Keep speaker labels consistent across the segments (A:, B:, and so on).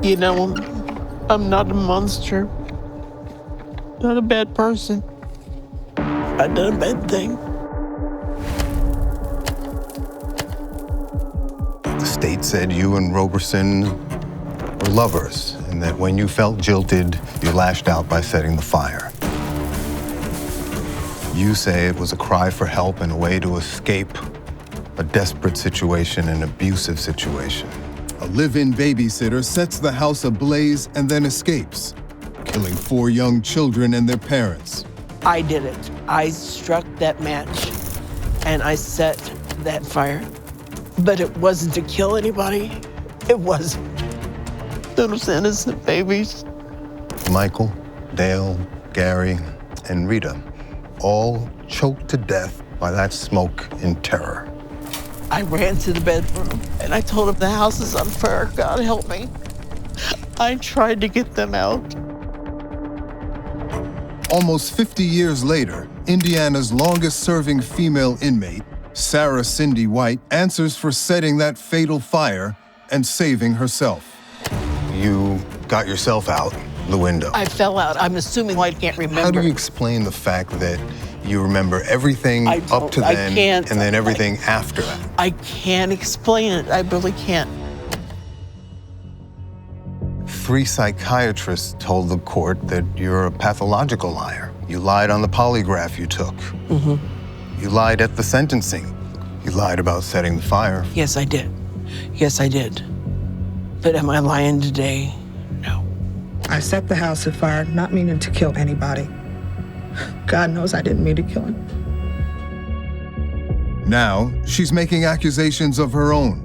A: You know, I'm not a monster. Not a bad person. I done a bad thing.
B: The state said you and Roberson were lovers, and that when you felt jilted, you lashed out by setting the fire. You say it was a cry for help and a way to escape a desperate situation, an abusive situation.
C: A live-in babysitter sets the house ablaze and then escapes, killing 4 young children and their parents.
A: I did it. I struck that match and I set that fire. But it wasn't to kill anybody. It wasn't. Those innocent babies.
B: Michael, Dale, Gary, and Rita, all choked to death by that smoke in terror.
A: I ran to the bedroom and I told him the house is on fire. God help me. I tried to get them out.
C: Almost 50 years later, Indiana's longest-serving female inmate, Sarah Cindy White, answers for setting that fatal fire and saving herself.
B: You got yourself out the window.
A: I fell out. I'm assuming White can't remember.
B: How do you explain the fact that you remember everything up to then and then everything after that?
A: I can't explain it. I really can't.
B: 3 psychiatrists told the court that you're a pathological liar. You lied on the polygraph you took. You lied at the sentencing. You lied about setting the fire.
A: Yes, I did. Yes, I did. But am I lying today? No.
D: I set the house afire, not meaning to kill anybody. God knows I didn't mean to kill him.
C: Now, she's making accusations of her own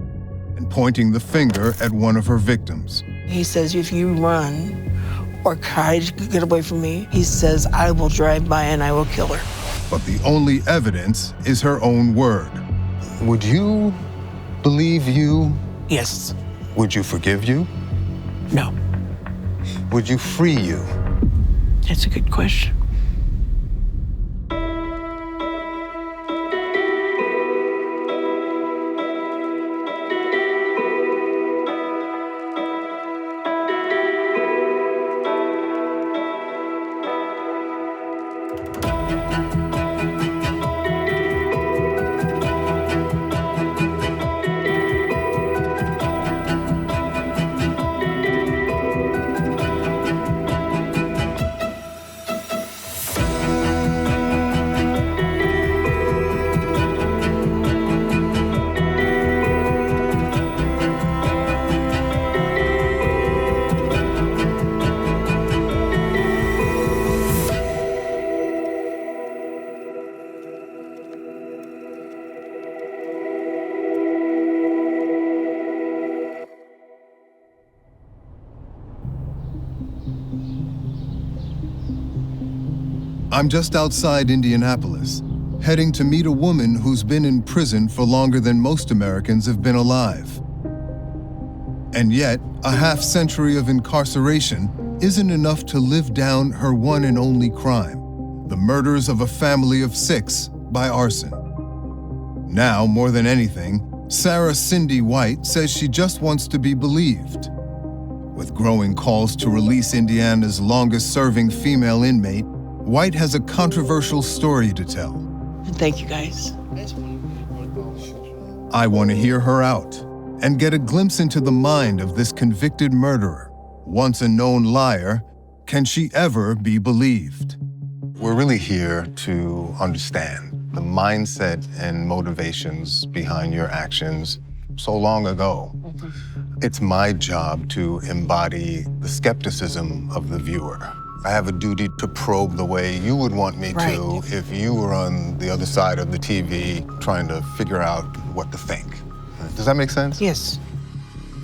C: and pointing the finger at one of her victims.
A: He says, if you run or try to get away from me, he says, I will drive by and I will kill her.
C: But the only evidence is her own word.
B: Would you believe you?
A: Yes.
B: Would you forgive you?
A: No.
B: Would you free you?
A: That's a good question.
C: I'm just outside Indianapolis, heading to meet a woman who's been in prison for longer than most Americans have been alive. And yet, a half-century of incarceration isn't enough to live down her one and only crime, the murders of a family of 6 by arson. Now, more than anything, Sarah Cindy White says she just wants to be believed. With growing calls to release Indiana's longest-serving female inmate, White has a controversial story to tell.
A: Thank you, guys.
C: I want to hear her out and get a glimpse into the mind of this convicted murderer. Once a known liar, can she ever be believed?
B: We're really here to understand the mindset and motivations behind your actions so long ago. It's my job to embody the skepticism of the viewer. I have a duty to probe the way you would want me to if you were on the other side of the TV trying to figure out what to think. Does that make sense?
A: Yes.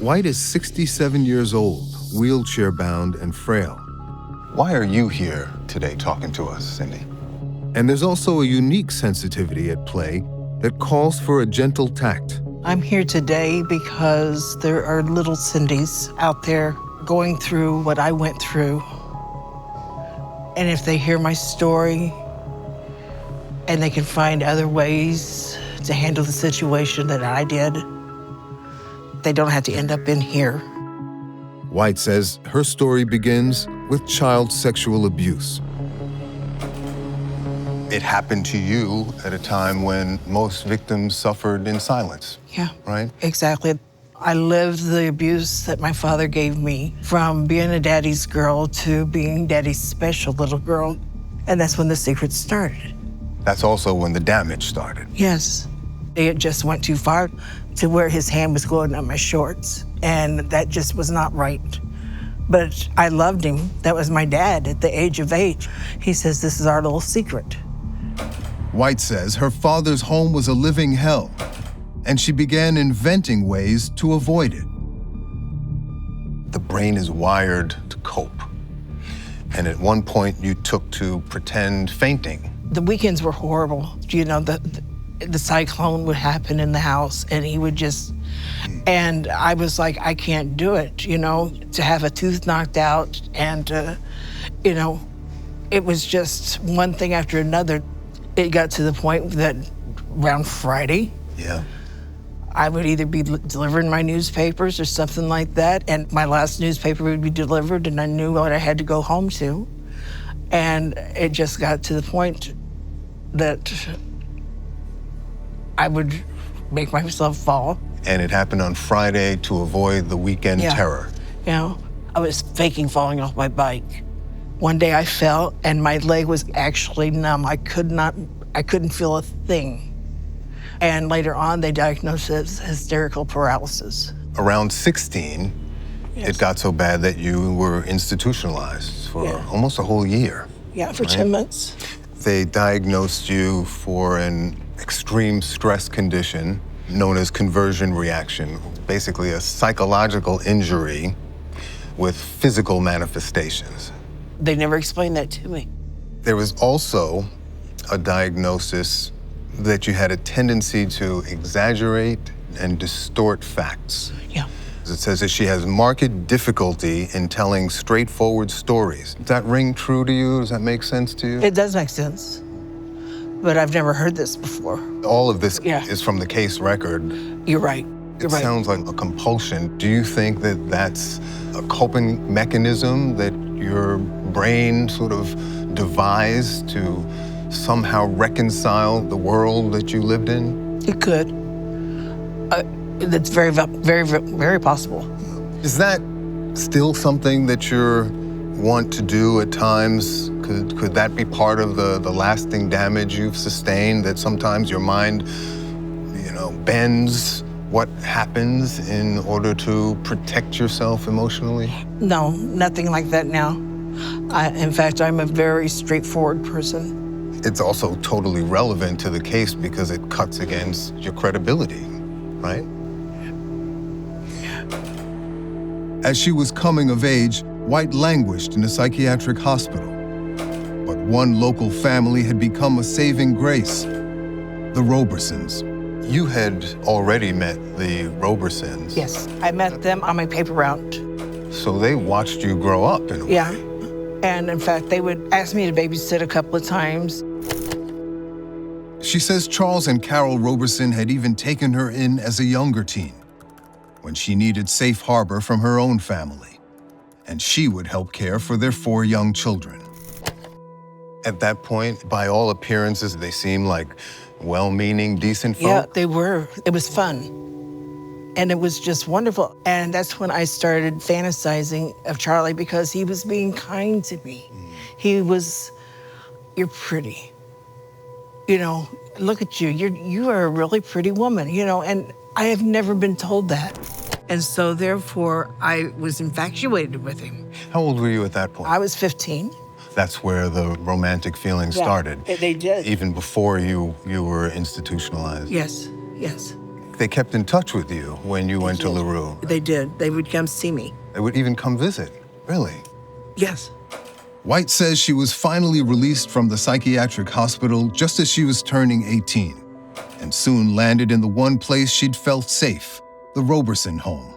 C: White is 67 years old, wheelchair-bound and frail.
B: Why are you here today talking to us, Cindy?
C: And there's also a unique sensitivity at play that calls for a gentle tact.
A: I'm here today because there are little Cindys out there going through what I went through. And if they hear my story and they can find other ways to handle the situation that I did, they don't have to end up in here.
C: White says her story begins with child sexual abuse.
B: It happened to you at a time when most victims suffered in silence,
A: Yeah.
B: right?
A: Exactly. I lived the abuse that my father gave me, from being a daddy's girl to being daddy's special little girl. And that's when the secret started.
B: That's also when the damage started.
A: Yes. It just went too far to where his hand was going up my shorts. And that just was not right. But I loved him. That was my dad at the age of 8. He says, this is our little secret.
C: White says her father's home was a living hell, and she began inventing ways to avoid it.
B: The brain is wired to cope. And at one point you took to pretend fainting.
A: The weekends were horrible. You know, the cyclone would happen in the house, and he would just, and I was like, I can't do it, you know, to have a tooth knocked out, and, you know, it was just one thing after another. It got to the point that around Friday,
B: Yeah.
A: I would either be delivering my newspapers or something like that, and my last newspaper would be delivered, and I knew what I had to go home to. And it just got to the point that I would make myself fall.
B: And it happened on Friday to avoid the weekend terror.
A: You know, I was faking falling off my bike. One day I fell and my leg was actually numb. I couldn't feel a thing. And later on, they diagnosed it as hysterical paralysis.
B: Around 16,
A: Yes.
B: it got so bad that you were institutionalized for almost a whole year.
A: Yeah, for
B: Right.
A: 10 months.
B: They diagnosed you for an extreme stress condition known as conversion reaction, basically a psychological injury with physical manifestations.
A: They never explained that to me.
B: There was also a diagnosis that you had a tendency to exaggerate and distort facts.
A: Yeah.
B: It says that she has marked difficulty in telling straightforward stories. Does that ring true to you? Does that make sense to you?
A: It does make sense. But I've never heard this before.
B: All of this
A: Yeah.
B: is from the case record.
A: You're right. You're
B: It
A: right.
B: sounds like a compulsion. Do you think that that's a coping mechanism that your brain sort of devised to somehow reconcile the world that you lived in?
A: It could. That's very, very, very possible.
B: Is that still something that you want to do at times? Could that be part of the lasting damage you've sustained, that sometimes your mind, you know, bends what happens in order to protect yourself emotionally?
A: No, nothing like that now. In fact, I'm a very straightforward person.
B: It's also totally relevant to the case because it cuts against your credibility, right?
C: As she was coming of age, White languished in a psychiatric hospital. But one local family had become a saving grace, the Robersons.
B: You had already met the Robersons.
A: Yes, I met them on my paper route.
B: So they watched you grow up in a way.
A: Yeah. And in fact, they would ask me to babysit a couple of times.
C: She says Charles and Carol Roberson had even taken her in as a younger teen, when she needed safe harbor from her own family, and she would help care for their 4 young children.
B: At that point, by all appearances, they seemed like well-meaning, decent folk.
A: Yeah, they were. It was fun. And it was just wonderful. And that's when I started fantasizing of Charlie, because he was being kind to me. He was, you're pretty. You know, look at you. You are a really pretty woman, you know, and I have never been told that. And so therefore, I was infatuated with him.
B: How old were you at that point?
A: I was 15.
B: That's where the romantic feelings
A: Yeah,
B: started.
A: they did.
B: Even before you were institutionalized.
A: Yes, yes.
B: They kept in touch with you when you went to LaRue.
A: They did. They would come see me.
B: They would even come visit, really?
A: Yes.
C: White says she was finally released from the psychiatric hospital just as she was turning 18, and soon landed in the one place she'd felt safe, the Roberson home.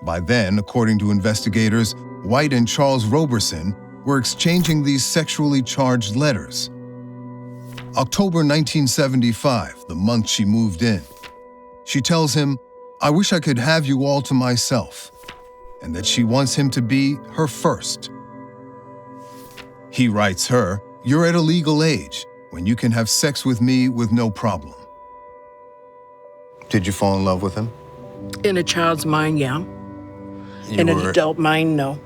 C: By then, according to investigators, White and Charles Roberson were exchanging these sexually charged letters. October 1975, the month she moved in. She tells him, "I wish I could have you all to myself." and that she wants him to be her first. He writes her, "You're at a legal age when you can have sex with me with no problem."
B: Did you fall in love with him?
A: In a child's mind, yeah.
B: You
A: In an
B: were-
A: adult mind, no.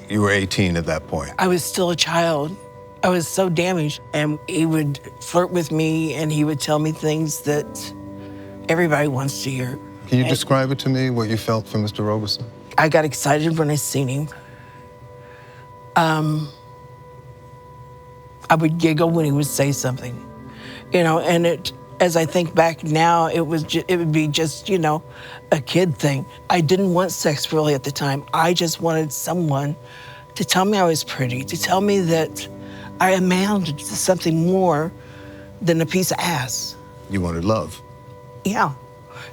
B: You were 18 at that point.
A: I was still a child. I was so damaged. And he would flirt with me and he would tell me things that everybody wants to hear.
B: Can you describe it to me, what you felt for Mr. Roberson?
A: I got excited when I seen him. I would giggle when he would say something, and as I think back now, it would be just, a kid thing. I didn't want sex really at the time. I just wanted someone to tell me I was pretty, to tell me that I amounted to something more than a piece of ass.
B: You wanted love.
A: Yeah,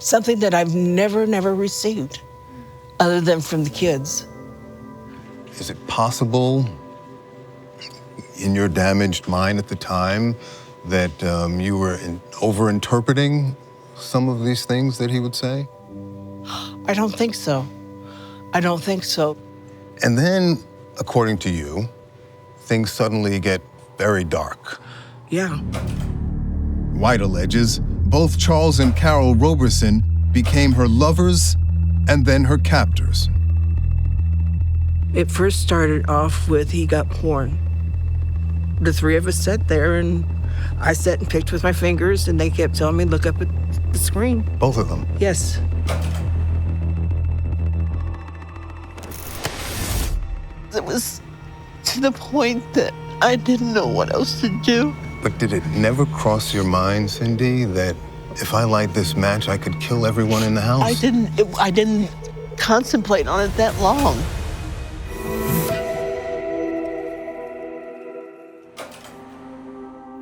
A: something that I've never received other than from the kids.
B: Is it possible, in your damaged mind at the time, that you were over-interpreting some of these things that he would say?
A: I don't think so. I don't think so.
B: And then, according to you, things suddenly get very dark.
A: Yeah.
C: White alleges both Charles and Carol Roberson became her lovers and then her captors.
A: It first started off with he got porn. The three of us sat there and I sat and picked with my fingers and they kept telling me, look up at the screen.
B: Both of them.
A: Yes. It was to the point that I didn't know what else to do.
B: But did it never cross your mind, Cindy, that if I light this match, I could kill everyone in the house?
A: I didn't contemplate on it that long.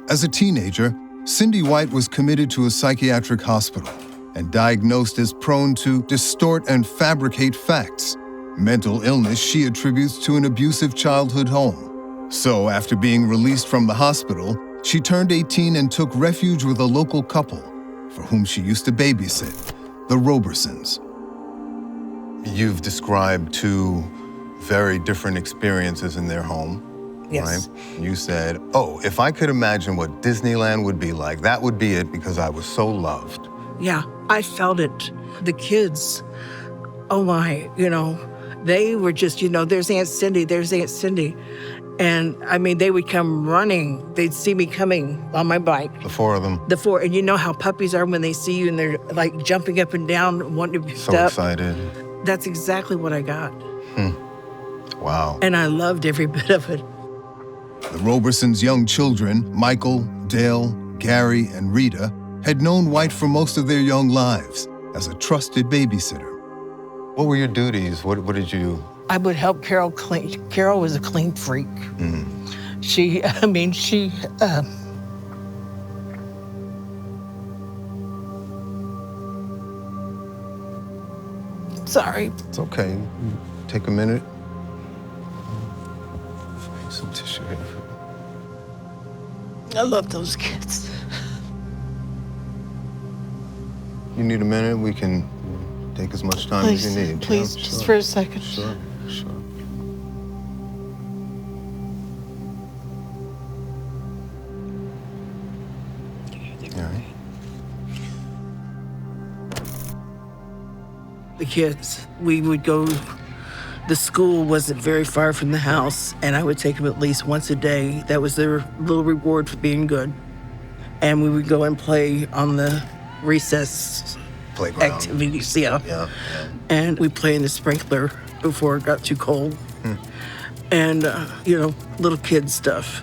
C: As a teenager, Cindy White was committed to a psychiatric hospital and diagnosed as prone to distort and fabricate facts. Mental illness she attributes to an abusive childhood home. So after being released from the hospital, she turned 18 and took refuge with a local couple for whom she used to babysit, the Robersons.
B: You've described two very different experiences in their home.
A: Yes.
B: Right? You said, if I could imagine what Disneyland would be like, that would be it because I was so loved.
A: Yeah, I felt it. The kids, oh my, they were just, there's Aunt Cindy, there's Aunt Cindy. And I mean, they would come running. They'd see me coming on my bike.
B: The four of them.
A: The four, and you know how puppies are when they see you and they're like jumping up and down, wanting to be picked
B: So
A: up.
B: excited.
A: That's exactly what I got.
B: Wow.
A: And I loved every bit of it.
C: The Robersons' young children, Michael, Dale, Gary, and Rita, had known White for most of their young lives as a trusted babysitter.
B: What were your duties? What did you...
A: I would help Carol clean. Carol was a clean freak. She. Sorry.
B: It's okay. Take a minute. Some tissue here.
A: I love those kids.
B: You need a minute? We can take as much time as you need.
A: Please,
B: Yeah,
A: just
B: sure.
A: for a second.
B: Sure. All right.
A: The kids, we would go, the school wasn't very far from the house, and I would take them at least once a day. That was their little reward for being good. And we would go and play on the recess
B: Playground.
A: activities, yeah.
B: Yeah.
A: And we'd play in the sprinkler before it got too cold. And, little kid stuff.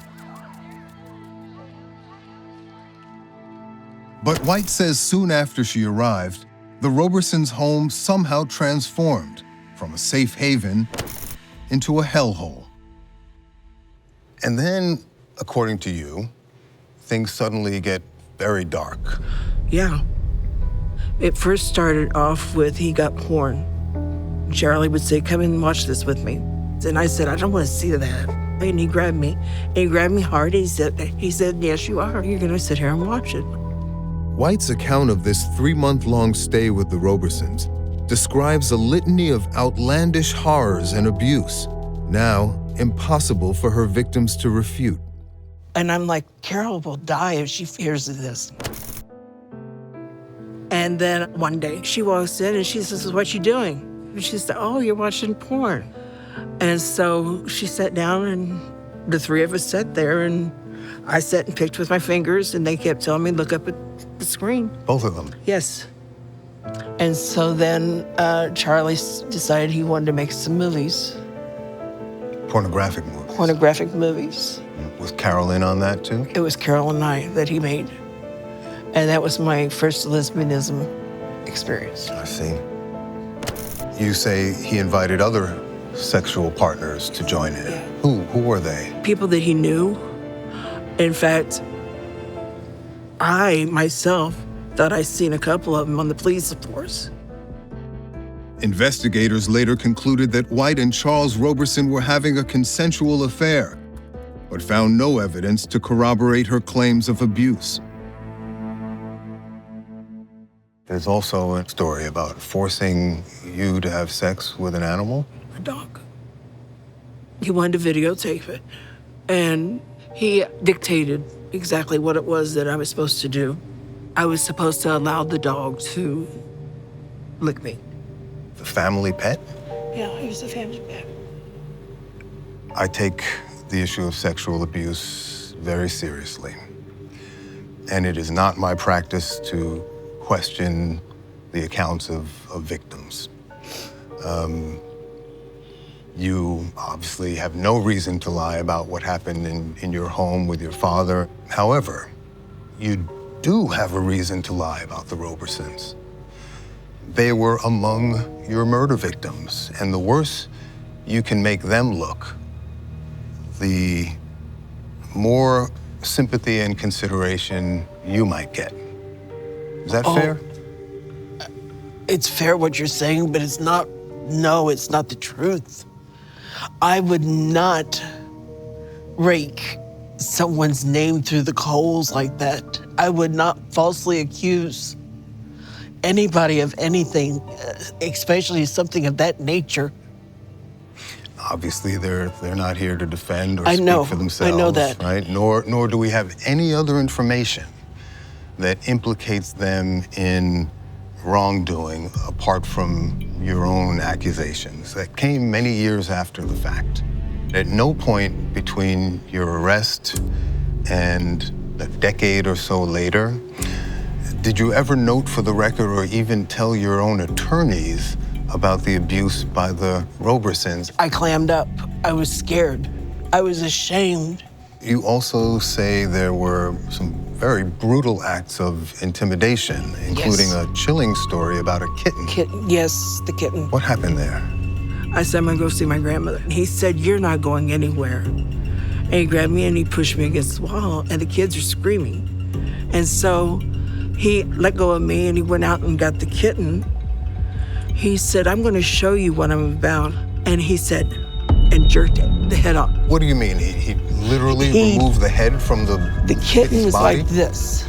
C: But White says soon after she arrived, the Robersons' home somehow transformed from a safe haven into a hellhole.
B: And then, according to you, things suddenly get very dark.
A: Yeah. It first started off with he got porn. Charlie would say, come and watch this with me. And I said, I don't want to see that. And he grabbed me. And he grabbed me hard. He said, yes, you are. You're going to sit here and watch it.
C: White's account of this 3-month-long stay with the Robersons describes a litany of outlandish horrors and abuse, now impossible for her victims to refute.
A: And I'm like, Carol will die if she hears of this. And then one day she walks in and she says, "What you doing?" And she said, "Oh, you're watching porn." And so she sat down and the three of us sat there and I sat and picked with my fingers and they kept telling me, "Look up at the screen."
B: Both of them?
A: Yes. And so then Charlie decided he wanted to make some movies,
B: Pornographic movies?
A: pornographic movies.
B: Was Carol in on that too?
A: It was Carol and I that he made. And that was my first lesbianism experience.
B: I see. You say he invited other sexual partners to join in.
A: Yeah.
B: Who were they?
A: People that he knew. In fact, I myself thought I'd seen a couple of them on the police force.
C: Investigators later concluded that White and Charles Roberson were having a consensual affair, but found no evidence to corroborate her claims of abuse.
B: There's also a story about forcing you to have sex with an animal?
A: A dog. He wanted to videotape it. And he dictated exactly what it was that I was supposed to do. I was supposed to allow the dog to lick me.
B: The family pet?
A: Yeah, he was a family pet.
B: I take the issue of sexual abuse very seriously. And it is not my practice to question the accounts of victims. You obviously have no reason to lie about what happened in your home with your father. However, you do have a reason to lie about the Robersons. They were among your murder victims, and the worse you can make them look, the more sympathy and consideration you might get. Is that fair?
A: It's fair what you're saying, but it's not the truth. I would not rake someone's name through the coals like that. I would not falsely accuse anybody of anything, especially something of that nature.
B: Obviously, they're not here to defend or
A: I know,
B: speak for themselves.
A: I know that.
B: Right? Nor do we have any other information that implicates them in wrongdoing apart from your own accusations that came many years after the fact. At no point between your arrest and a decade or so later did you ever note for the record or even tell your own attorneys about the abuse by the Robersons.
A: I clammed up. I was scared. I was ashamed.
B: You also say there were some very brutal acts of intimidation, including
A: Yes.
B: a chilling story about a kitten.
A: Kitten, yes, the kitten.
B: What happened there?
A: I said, I'm gonna go see my grandmother. He said, you're not going anywhere. And he grabbed me and he pushed me against the wall, and the kids are screaming. And so he let go of me and he went out and got the kitten. He said, I'm gonna show you what I'm about. And he said, and jerked the head off.
B: What do you mean? He literally removed the head from the
A: kitten was
B: body?
A: like this.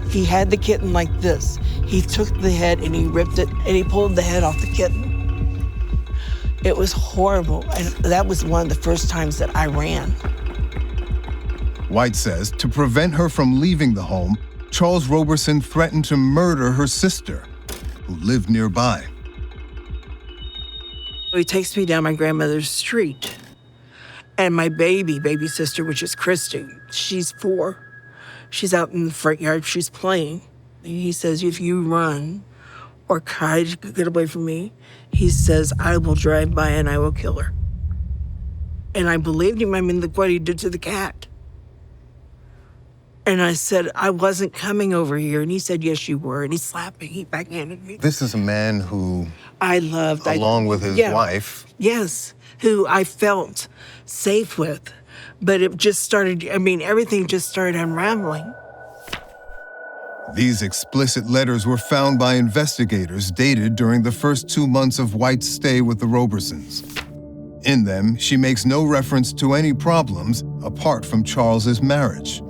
A: He had the kitten like this. He took the head and he ripped it and he pulled the head off the kitten. It was horrible. And that was one of the first times that I ran.
C: White says to prevent her from leaving the home, Charles Roberson threatened to murder her sister, who lived nearby.
A: He takes me down my grandmother's street. And my baby sister, which is Christy, she's 4. She's out in the front yard, she's playing. And he says, if you run or try to get away from me, he says, I will drive by and I will kill her. And I believed him. I mean, look what he did to the cat. And I said, I wasn't coming over here. And he said, yes, you were. And he slapped me, he backhanded me.
B: This is a man who,
A: I loved.
B: along with his wife.
A: Yes, who I felt safe with. But it just started, I mean, everything just started unraveling.
C: These explicit letters were found by investigators dated during the first 2 months of White's stay with the Robersons. In them, she makes no reference to any problems apart from Charles's marriage.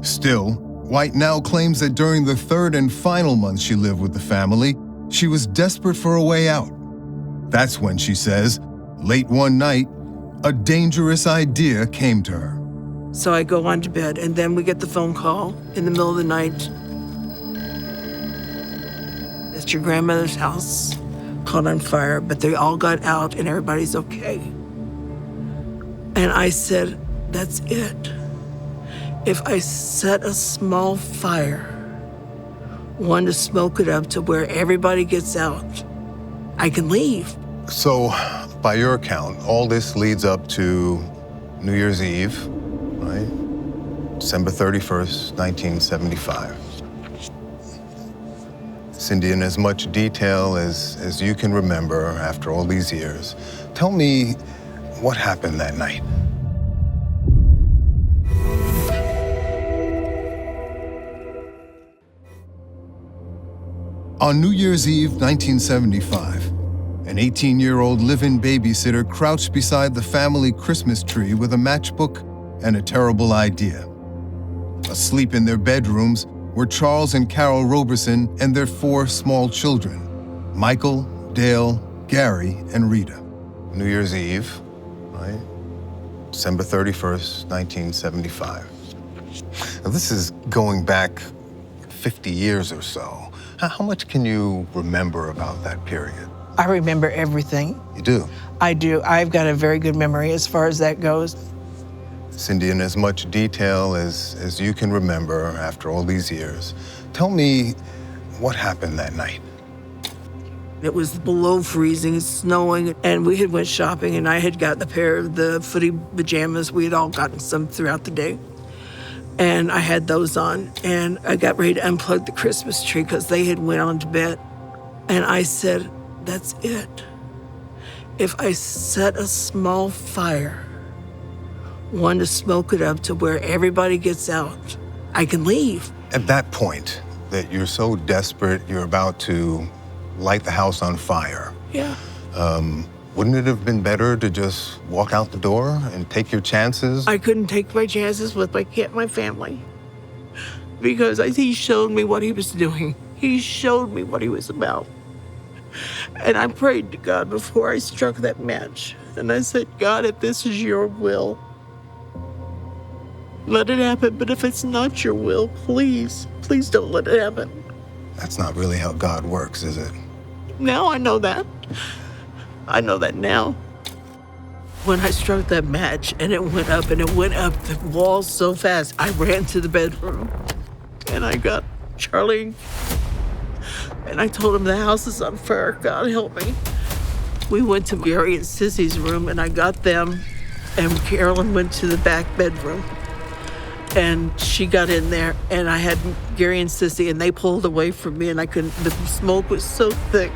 C: Still, White now claims that during the third and final month she lived with the family, She was desperate for a way out. That's when, she says, late one night, a dangerous idea came to her.
D: So I go on to bed, and then we get the phone call in the middle of the night. It's your grandmother's house caught on fire, but they all got out and everybody's okay. And I said, that's it. If I set a small fire, one to smoke it up to where everybody gets out, I can leave.
B: So, by your account, all this leads up to New Year's Eve, right? December 31st, 1975. Cindy, in as much detail as you can remember after all these years, tell me what happened that night.
C: On New Year's Eve, 1975, an 18-year-old live-in babysitter crouched beside the family Christmas tree with a matchbook and a terrible idea. Asleep in their bedrooms were Charles and Carol Roberson and their 4 small children, Michael, Dale, Gary, and Rita.
B: New Year's Eve, right? December 31st, 1975. Now, this is going back 50 years or so. How much can you remember about that period?
A: I remember everything.
B: You do?
A: I do. I've got a very good memory as far as that goes.
B: Cindy, in as much detail as you can remember after all these years, tell me what happened that night.
D: It was below freezing, snowing, and we had went shopping, and I had gotten a pair of the footy pajamas. We had all gotten some throughout the day. And I had those on, and I got ready to unplug the Christmas tree because they had went on to bed. And I said, that's it. If I set a small fire, one to smoke it up to where everybody gets out, I can leave.
B: At that point, that you're so desperate, you're about to light the house on fire.
D: Yeah.
B: Wouldn't it have been better to just walk out the door and take your chances?
D: I couldn't take my chances with my family because he showed me what he was doing. He showed me what he was about. And I prayed to God before I struck that match. And I said, God, if this is your will, let it happen. But if it's not your will, please don't let it happen.
B: That's not really how God works, is it?
D: Now I know that. I know that now. When I struck that match and it went up the walls so fast, I ran to the bedroom and I got Charlie and I told him the house is on fire. God help me. We went to Gary and Sissy's room and I got them, and Carolyn went to the back bedroom and she got in there and I had Gary and Sissy and they pulled away from me and I couldn't, the smoke was so thick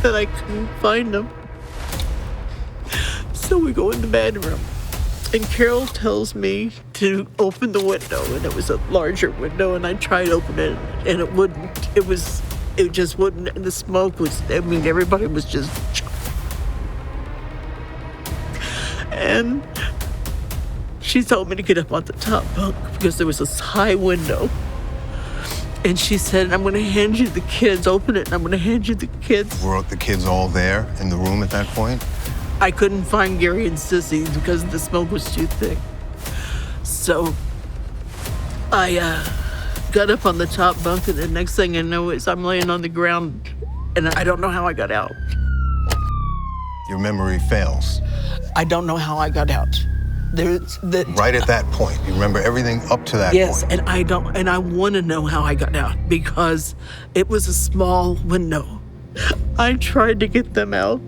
D: that I couldn't find them. So we go in the bedroom, and Carol tells me to open the window, and it was a larger window, and I tried opening it, and it wouldn't. It just wouldn't, and the smoke was, everybody was just... And she told me to get up on the top bunk because there was this high window. And she said, I'm gonna hand you the kids, open it, and I'm gonna hand you the kids.
B: Were the kids all there in the room at that point?
D: I couldn't find Gary and Sissy because the smoke was too thick. So I got up on the top bunk, and the next thing I know is I'm laying on the ground, and I don't know how I got out.
B: Your memory fails.
A: I don't know how I got out.
B: Right at that point, you remember everything up to that point.
D: Yes, and I want to know how I got out because it was a small window. I tried to get them out.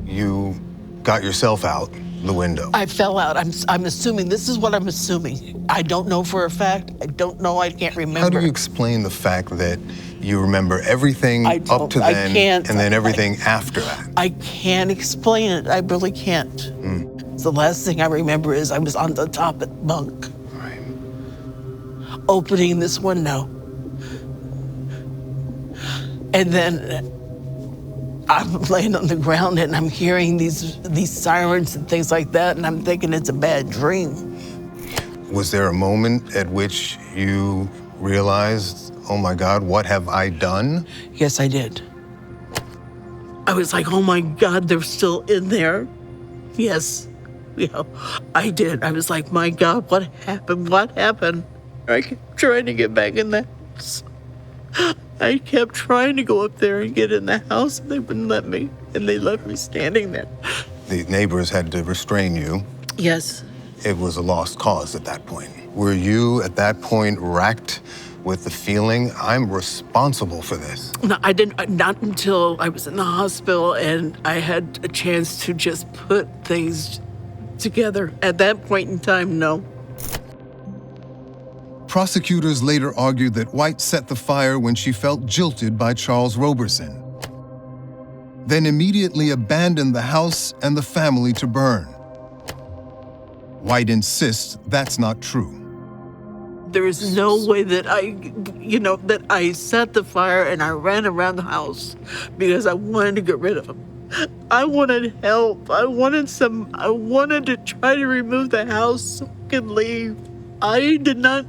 B: You got yourself out the window.
A: I fell out. I'm assuming. This is what I'm assuming. I don't know for a fact. I don't know. I can't remember.
B: How do you explain the fact that you remember everything up to then and then everything after that?
A: I can't explain it. I really can't. The last thing I remember is I was on the top of the bunk,
B: Right.
A: opening this window. And then I'm laying on the ground and I'm hearing these sirens and things like that, and I'm thinking it's a bad dream.
B: Was there a moment at which you realized, oh my God, what have I done?
A: Yes, I did.
D: I was like, oh my God, they're still in there. Yes, I did. I was like, my God, what happened? What happened? I kept trying to get back in the house. I kept trying to go up there and get in the house, and they wouldn't let me, and they left me standing there.
B: The neighbors had to restrain you.
D: Yes.
B: It was a lost cause at that point. Were you, at that point, racked with the feeling, I'm responsible for this?
D: No, I didn't, not until I was in the hospital and I had a chance to just put things together. At that point in time, no.
C: Prosecutors later argued that White set the fire when she felt jilted by Charles Roberson, then immediately abandoned the house and the family to burn. White insists that's not true.
D: There is no way that that I set the fire and I ran around the house because I wanted to get rid of him. I wanted help. I wanted to try to remove the house so I could leave. I did not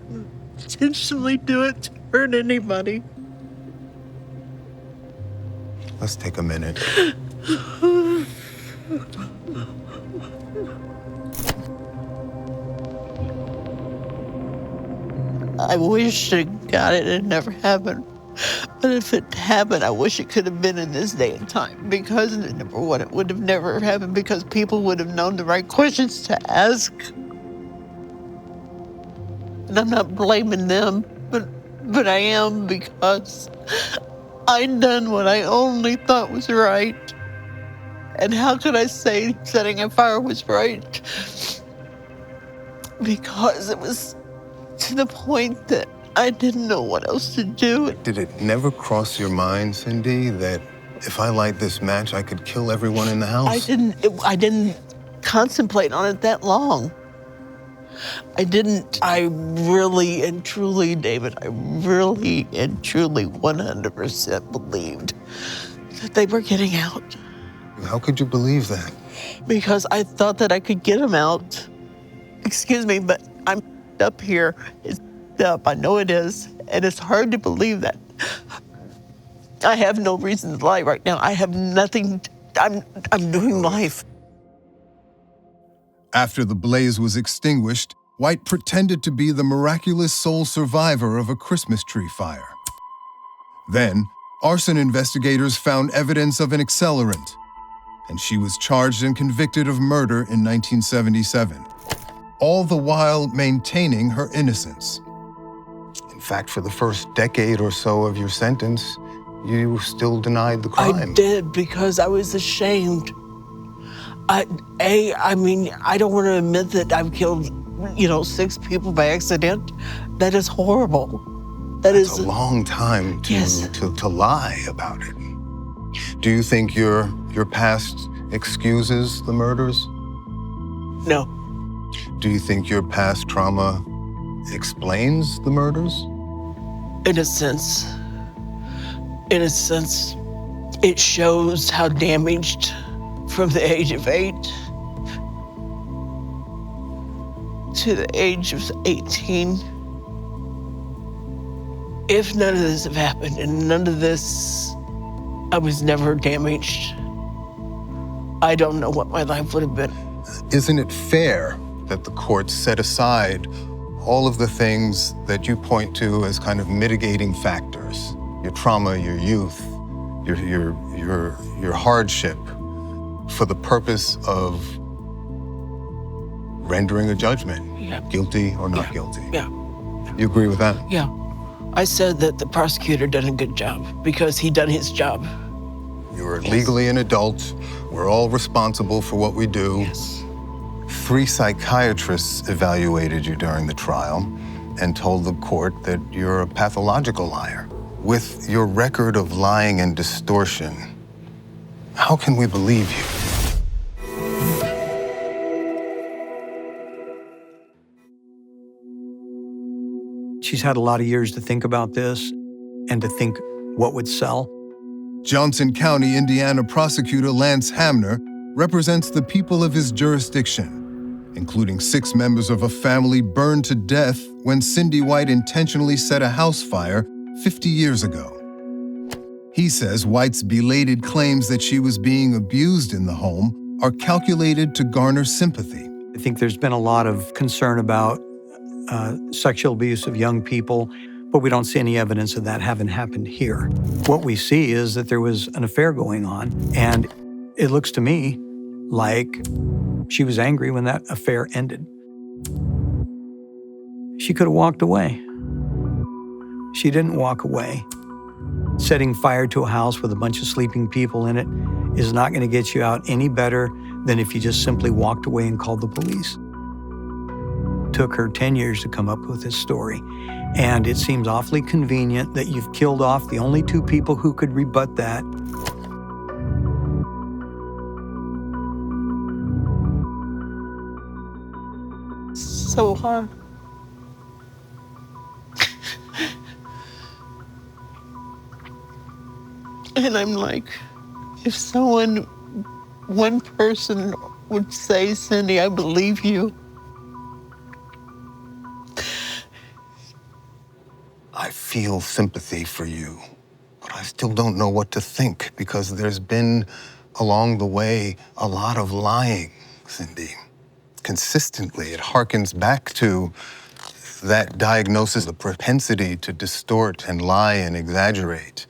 D: intentionally do it to hurt anybody.
B: Let's take a minute.
D: I wish to God it had never happened. But if it happened, I wish it could have been in this day and time, because number one, it would have never happened because people would have known the right questions to ask. And I'm not blaming them, but I am, because I done what I only thought was right. And how could I say setting a fire was right? Because it was to the point that I didn't know what else to do.
B: Did it never cross your mind, Cindy, that if I light this match, I could kill everyone in the house?
D: I didn't contemplate on it that long. I really and truly, David, I really and truly 100% believed that they were getting out.
B: How could you believe that?
D: Because I thought that I could get them out. Excuse me, but I'm up here. It's up. I know it is. And it's hard to believe that. I have no reason to lie right now. I have nothing. I'm doing life.
C: After the blaze was extinguished, White pretended to be the miraculous sole survivor of a Christmas tree fire. Then, arson investigators found evidence of an accelerant, and she was charged and convicted of murder in 1977, all the while maintaining her innocence.
B: In fact, for the first decade or so of your sentence, you still denied the crime.
D: I did, because I was ashamed. I don't want to admit that I've killed, 6 people by accident. That is horrible.
B: That's a long time to,
D: Yes.
B: to lie about it. Do you think your past excuses the murders?
D: No.
B: Do you think your past trauma explains the murders?
D: In a sense, it shows how damaged from the age of 8 to the age of 18. If none of this had happened and none of this, I was never damaged, I don't know what my life would have been.
B: Isn't it fair that the court set aside all of the things that you point to as kind of mitigating factors? Your trauma, your youth, your hardship, for the purpose of rendering a judgment, guilty or not guilty?
D: Yeah.
B: You agree with that?
D: Yeah. I said that the prosecutor done a good job because he done his job.
B: You're legally an adult. We're all responsible for what we do.
D: Yes.
B: 3 psychiatrists evaluated you during the trial and told the court that you're a pathological liar. With your record of lying and distortion, how can we believe you?
E: She's had a lot of years to think about this and to think what would sell.
C: Johnson County, Indiana prosecutor Lance Hamner represents the people of his jurisdiction, including 6 members of a family burned to death when Cindy White intentionally set a house fire 50 years ago. He says White's belated claims that she was being abused in the home are calculated to garner sympathy.
E: I think there's been a lot of concern about sexual abuse of young people, but we don't see any evidence of that having happened here. What we see is that there was an affair going on, and it looks to me like she was angry when that affair ended. She could have walked away. She didn't walk away. Setting fire to a house with a bunch of sleeping people in it is not going to get you out any better than if you just simply walked away and called the police. It took her 10 years to come up with this story, and it seems awfully convenient that you've killed off the only two people who could rebut that.
D: So hard. And I'm like, if one person would say, Cindy, I believe you.
B: I feel sympathy for you, but I still don't know what to think because there's been, along the way, a lot of lying, Cindy. Consistently, it harkens back to that diagnosis, the propensity to distort and lie and exaggerate.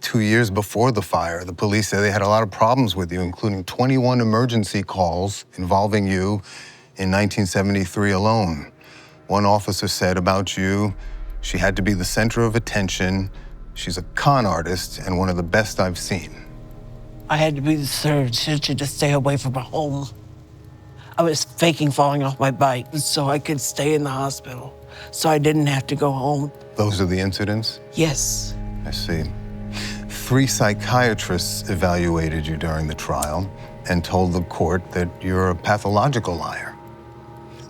B: 2 years before the fire, the police said they had a lot of problems with you, including 21 emergency calls involving you in 1973 alone. One officer said about you, she had to be the center of attention. She's a con artist and one of the best I've seen.
D: I had to be the center of attention to stay away from my home. I was faking falling off my bike so I could stay in the hospital, so I didn't have to go home.
B: Those are the incidents?
D: Yes.
B: I see. 3 psychiatrists evaluated you during the trial and told the court that you're a pathological liar.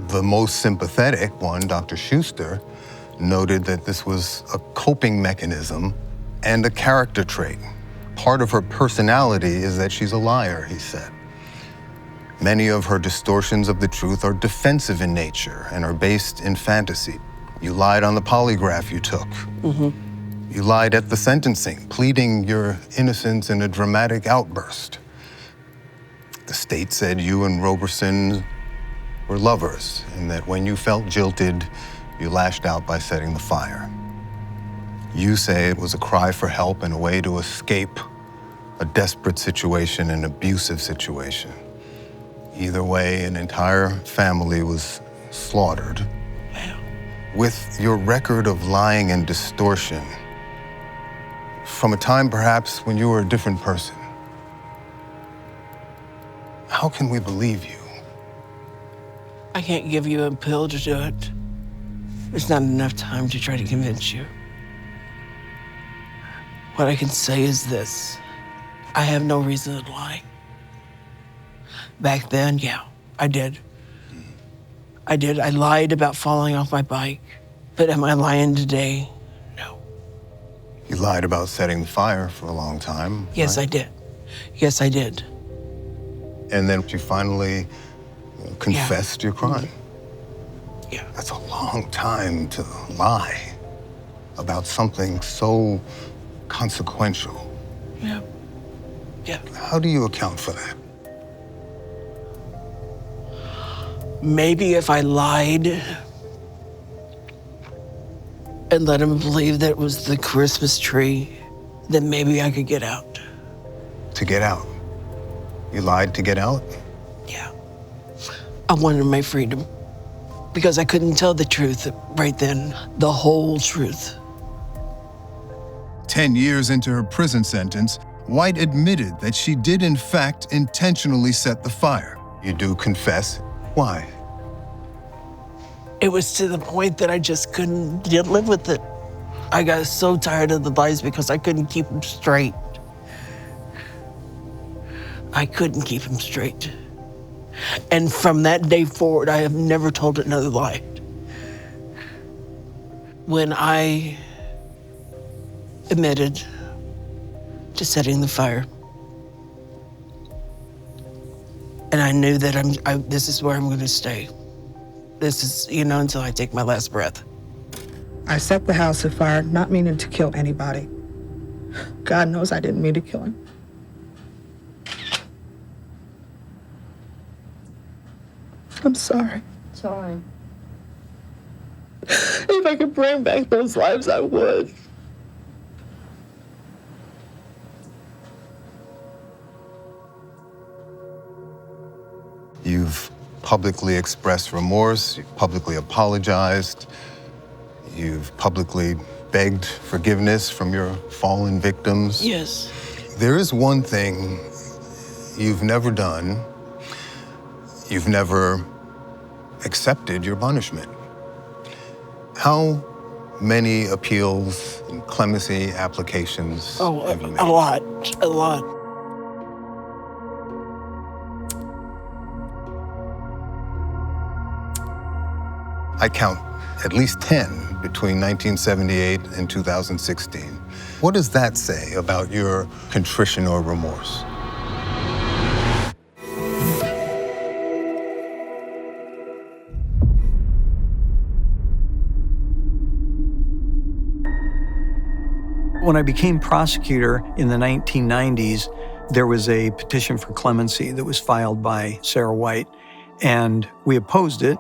B: The most sympathetic one, Dr. Schuster, noted that this was a coping mechanism and a character trait. Part of her personality is that she's a liar, he said. Many of her distortions of the truth are defensive in nature and are based in fantasy. You lied on the polygraph you took. You lied at the sentencing, pleading your innocence in a dramatic outburst. The state said you and Roberson were lovers, and that when you felt jilted, you lashed out by setting the fire. You say it was a cry for help and a way to escape a desperate situation, an abusive situation. Either way, an entire family was slaughtered. With your record of lying and distortion, from a time perhaps when you were a different person, how can we believe you?
D: I can't give you a pill to do it. There's not enough time to try to convince you. What I can say is this. I have no reason to lie. Back then, yeah, I did. I did. I lied about falling off my bike. But am I lying today? No.
B: You lied about setting the fire for a long time.
D: Yes,
B: right?
D: I did. Yes, I did.
B: And then you finally confessed your crime.
D: Yeah.
B: That's a long time to lie about something so consequential.
D: Yeah. Yeah.
B: How do you account for that?
D: Maybe if I lied and let him believe that it was the Christmas tree, then maybe I could get out.
B: To get out? You lied to get out?
D: Yeah. I wanted my freedom because I couldn't tell the truth right then, the whole truth.
C: 10 years into her prison sentence, White admitted that she did in fact intentionally set the fire.
B: You do confess. Why?
D: It was to the point that I just couldn't live with it. I got so tired of the lies because I couldn't keep them straight. I couldn't keep them straight. And from that day forward, I have never told another lie. When I admitted to setting the fire, and I knew that this is where I'm going to stay. This is, until I take my last breath.
F: I set the house afire, not meaning to kill anybody.
D: God knows I didn't mean to kill him. I'm sorry.
F: Sorry.
D: If I could bring back those lives, I would.
B: You've publicly expressed remorse, you've publicly apologized, you've publicly begged forgiveness from your fallen victims.
D: Yes.
B: There is one thing you've never done. You've never accepted your punishment. How many appeals and clemency applications have you made?
D: A lot.
B: I count at least 10 between 1978 and 2016. What does that say about your contrition or remorse?
E: When I became prosecutor in the 1990s, there was a petition for clemency that was filed by Sarah White, and we opposed it.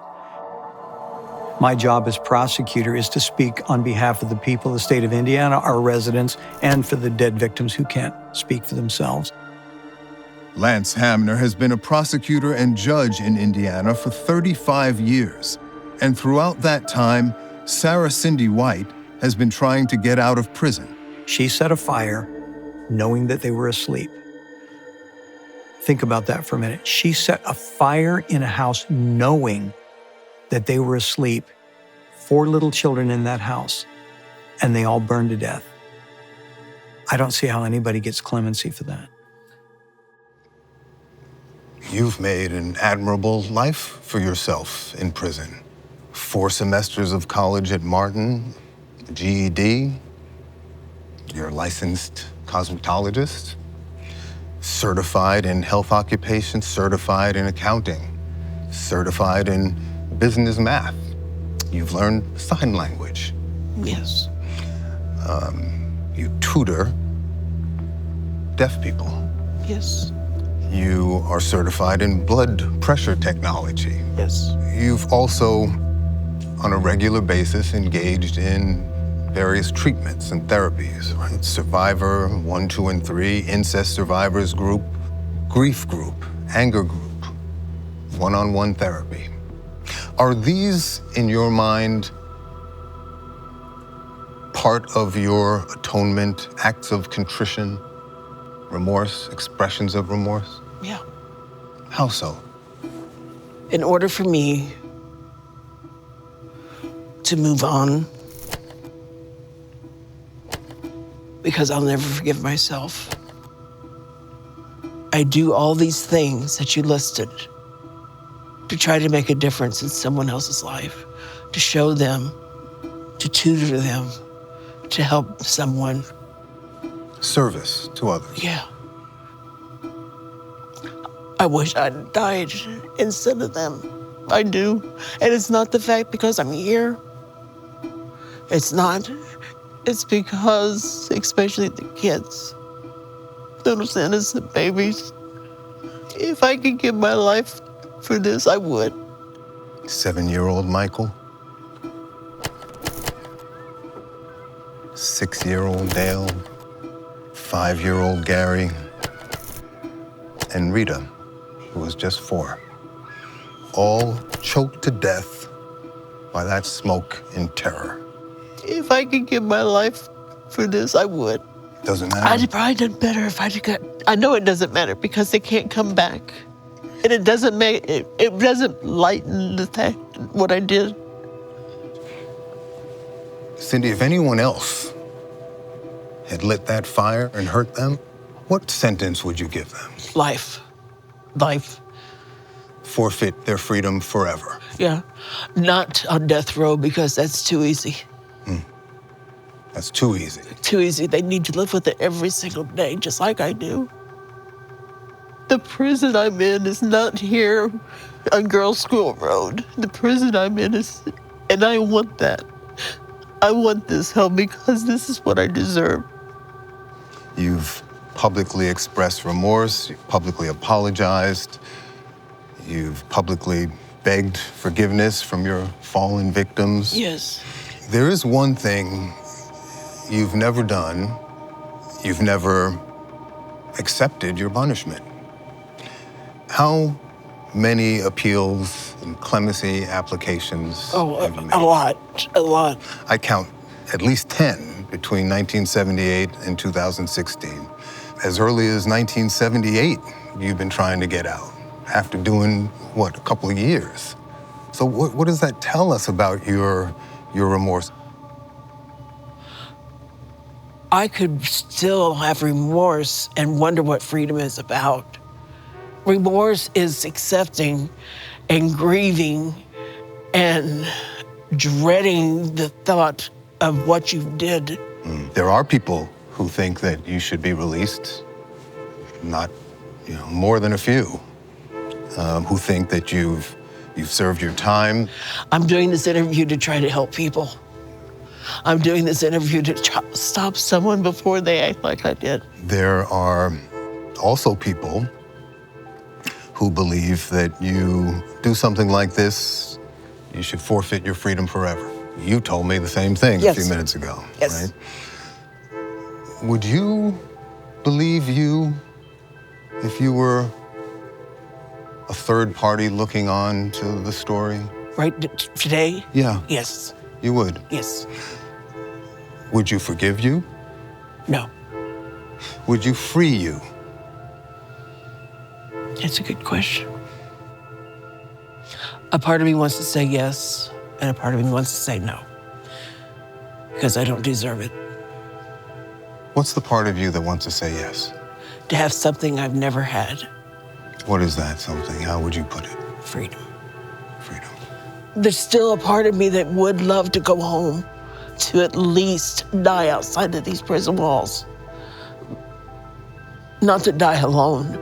E: My job as prosecutor is to speak on behalf of the people of the state of Indiana, our residents, and for the dead victims who can't speak for themselves.
C: Lance Hamner has been a prosecutor and judge in Indiana for 35 years. And throughout that time, Sarah Cindy White has been trying to get out of prison.
E: She set a fire knowing that they were asleep. Think about that for a minute. She set a fire in a house knowing that they were asleep, 4 little children in that house, and they all burned to death. I don't see how anybody gets clemency for that.
B: You've made an admirable life for yourself in prison. 4 semesters of college at Martin, a GED, you're a licensed cosmetologist, certified in health occupations, certified in accounting, certified in business math. You've learned sign language.
D: Yes.
B: You tutor deaf people.
D: Yes.
B: You are certified in blood pressure technology.
D: Yes.
B: You've also, on a regular basis, engaged in various treatments and therapies, right? Survivor 1, 2, and 3, incest survivors group, grief group, anger group, one-on-one therapy. Are these, in your mind, part of your atonement, acts of contrition, remorse, expressions of remorse?
D: Yeah.
B: How so?
D: In order for me to move on, because I'll never forgive myself, I do all these things that you listed to try to make a difference in someone else's life, to show them, to tutor them, to help someone.
B: Service to others.
D: Yeah. I wish I'd died instead of them. I do. And it's not the fact because I'm here. It's not. It's because, especially the kids, those innocent babies, if I could give my life for this, I would.
B: 7-year-old Michael. 6-year-old Dale. 5-year-old Gary. And Rita, who was just 4. All choked to death by that smoke and terror.
D: If I could give my life for this, I would.
B: Doesn't matter.
D: I'd probably done better if I'd got. I know it doesn't matter because they can't come back, and it doesn't make it. It doesn't lighten the fact what I did.
B: Cindy, if anyone else had lit that fire and hurt them, what sentence would you give them?
D: Life.
B: Forfeit their freedom forever.
D: Yeah, not on death row because that's too easy.
B: That's too easy.
D: Too easy. They need to live with it every single day, just like I do. The prison I'm in is not here on Girls School Road. The prison I'm in is, and I want that. I want this help because this is what I deserve.
B: You've publicly expressed remorse, you've publicly apologized, you've publicly begged forgiveness from your fallen victims.
D: Yes.
B: There is one thing you've never done. You've never accepted your punishment. How many appeals and clemency applications have you made?
D: A lot.
B: I count at least 10 between 1978 and 2016. As early as 1978, you've been trying to get out after doing, what, a couple of years. So what does that tell us about your remorse?
D: I could still have remorse and wonder what freedom is about. Remorse is accepting and grieving and dreading the thought of what you did.
B: There are people who think that you should be released, not more than a few, who think that you've served your time.
D: I'm doing this interview to try to help people. I'm doing this interview to stop someone before they act like I did.
B: There are also people who believe that you do something like this, you should forfeit your freedom forever. You told me the same thing
D: Yes.
B: a few minutes ago,
D: Yes.
B: right? Would you believe you if you were a third party looking on to the story?
D: Right today?
B: Yeah.
D: Yes.
B: You would?
D: Yes.
B: Would you forgive you?
D: No.
B: Would you free you?
D: That's a good question. A part of me wants to say yes, and a part of me wants to say no, because I don't deserve it.
B: What's the part of you that wants to say yes?
D: To have something I've never had,
B: What is that something? How would you put it?
D: freedom.
B: Freedom.
D: There's still a part of me that would love to go home, to at least die outside of these prison walls. Not to die alone.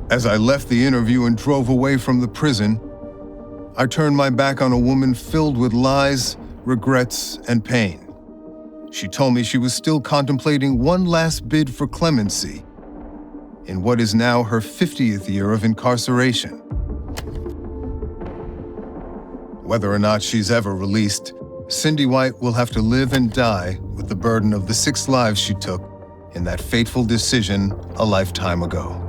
C: As I left the interview and drove away from the prison, I turned my back on a woman filled with lies, regrets, and pain. She told me she was still contemplating one last bid for clemency in what is now her 50th year of incarceration. Whether or not she's ever released, Cindy White will have to live and die with the burden of the 6 lives she took in that fateful decision a lifetime ago.